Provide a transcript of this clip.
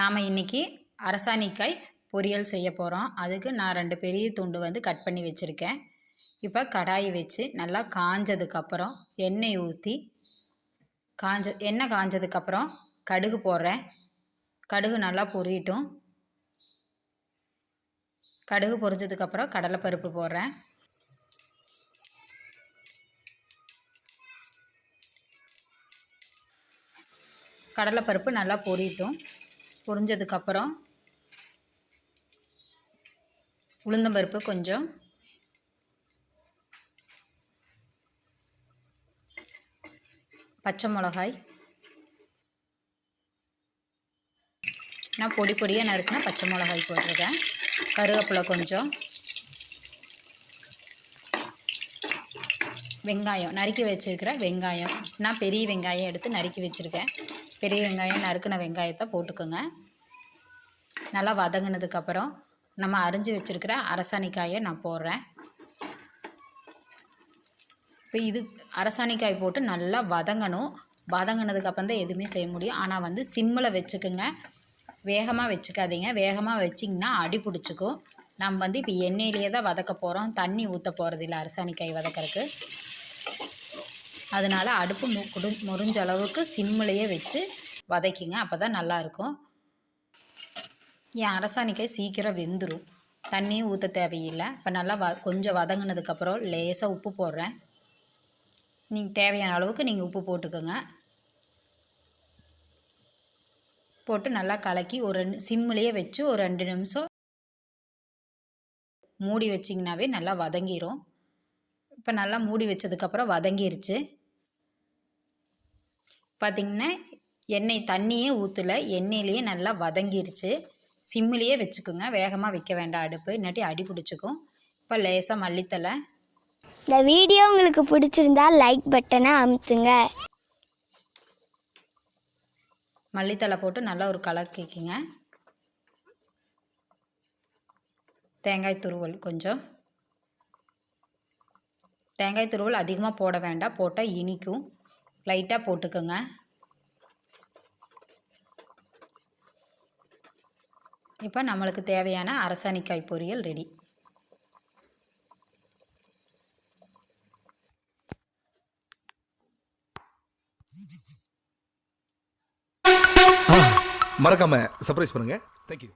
நாம் இன்றைக்கி அரசாணிக்காய் பொரியல் செய்ய போகிறோம். அதுக்கு நான் 2 பெரிய துண்டு வந்து கட் பண்ணி வச்சுருக்கேன். இப்போ கடாயை வச்சு நல்லா காஞ்சதுக்கப்புறம் எண்ணெய் ஊற்றி எண்ணெய் காஞ்சதுக்கப்புறம் கடுகு போடுறேன். கடுகு நல்லா பொரியட்டும். கடுகு பொரிஞ்சதுக்கப்புறம் கடலைப்பருப்பு போடுறேன். கடலைப்பருப்பு நல்லா பொரியட்டும். பொரிஞ்சதுக்கப்புறம் உளுந்தம்பருப்பு கொஞ்சம், பச்சை மிளகாய், நான் பொடி பொடியாக நறுக்கினா பச்சை மிளகாய் போட்டிருக்கேன். கருவேப்பிலை கொஞ்சம், வெங்காயம் நறுக்கி வச்சுருக்கிற வெங்காயம், நான் பெரிய வெங்காயம் எடுத்து நறுக்கி வச்சுருக்கேன். பெரிய வெங்காயம் நறுக்கின வெங்காயத்தை போட்டுக்கோங்க. நல்லா வதங்கினதுக்கப்புறம் நம்ம அரிஞ்சு வச்சுருக்கிற அரசாணிக்காயை நான் போடுறேன். இப்போ இது அரசாணிக்காய் போட்டு நல்லா வதங்கணும். வதங்கினதுக்கப்புறம் தான் எதுவுமே செய்ய முடியும். ஆனால் வந்து சிம்மில் வச்சுக்குங்க, வேகமாக வச்சுக்காதீங்க. வேகமாக வச்சிங்கன்னா அடி பிடிச்சிக்கும். நம்ம வந்து இப்போ எண்ணெயிலேயே தான் வதக்க போகிறோம், தண்ணி ஊற்ற போகிறதில்ல அரசாணிக்காய் வதக்கிறதுக்கு. அதனால் அடுப்பு முறிஞ்ச அளவுக்கு சிம்மிலேயே வச்சு வதக்கிங்க, அப்போ தான் நல்லாயிருக்கும். என் அரசாணிக்காய் சீக்கிரம் வெந்துடும், தண்ணியும் ஊற்ற தேவையில்லை. இப்போ நல்லா கொஞ்சம் வதங்கினதுக்கப்புறம் லேசாக உப்பு போடுறேன். நீங்கள் தேவையான அளவுக்கு நீங்கள் உப்பு போட்டுக்கோங்க. போட்டு நல்லா கலக்கி ஒரு சிம்மிலேயே வச்சு ஒரு 2 நிமிஷம் மூடி வச்சிங்கனாவே நல்லா வதங்கிடும். இப்போ நல்லா மூடி வச்சதுக்கப்புறம் வதங்கிருச்சு. பார்த்திங்கன்னா எண்ணெய் தண்ணியே ஊற்றலை, எண்ணெயிலேயே நல்லா வதங்கிருச்சு. சிம்மிலேயே வச்சுக்கோங்க, வேகமாக வைக்க வேண்டாம் அடுப்பு, இல்லாட்டி அடி பிடிச்சிக்கும். இப்போ லேசாக மல்லித்தலை. இந்த வீடியோ உங்களுக்கு பிடிச்சிருந்தா லைக் பட்டனை அமுத்துங்க. மல்லித்தலை போட்டு நல்லா ஒரு கலக்கிக்குங்க. தேங்காய் துருவல் கொஞ்சம், தேங்காய் துருவல் அதிகமாக போட வேண்டாம், போட்டால் இனிக்கும், லைட்டாக போட்டுக்கோங்க. இப்போ நம்மளுக்கு தேவையான அரசாணிக்காய் பொரியல் ரெடி. மறக்காம சர்ப்ரைஸ் பண்ணுங்க. தேங்க்யூ.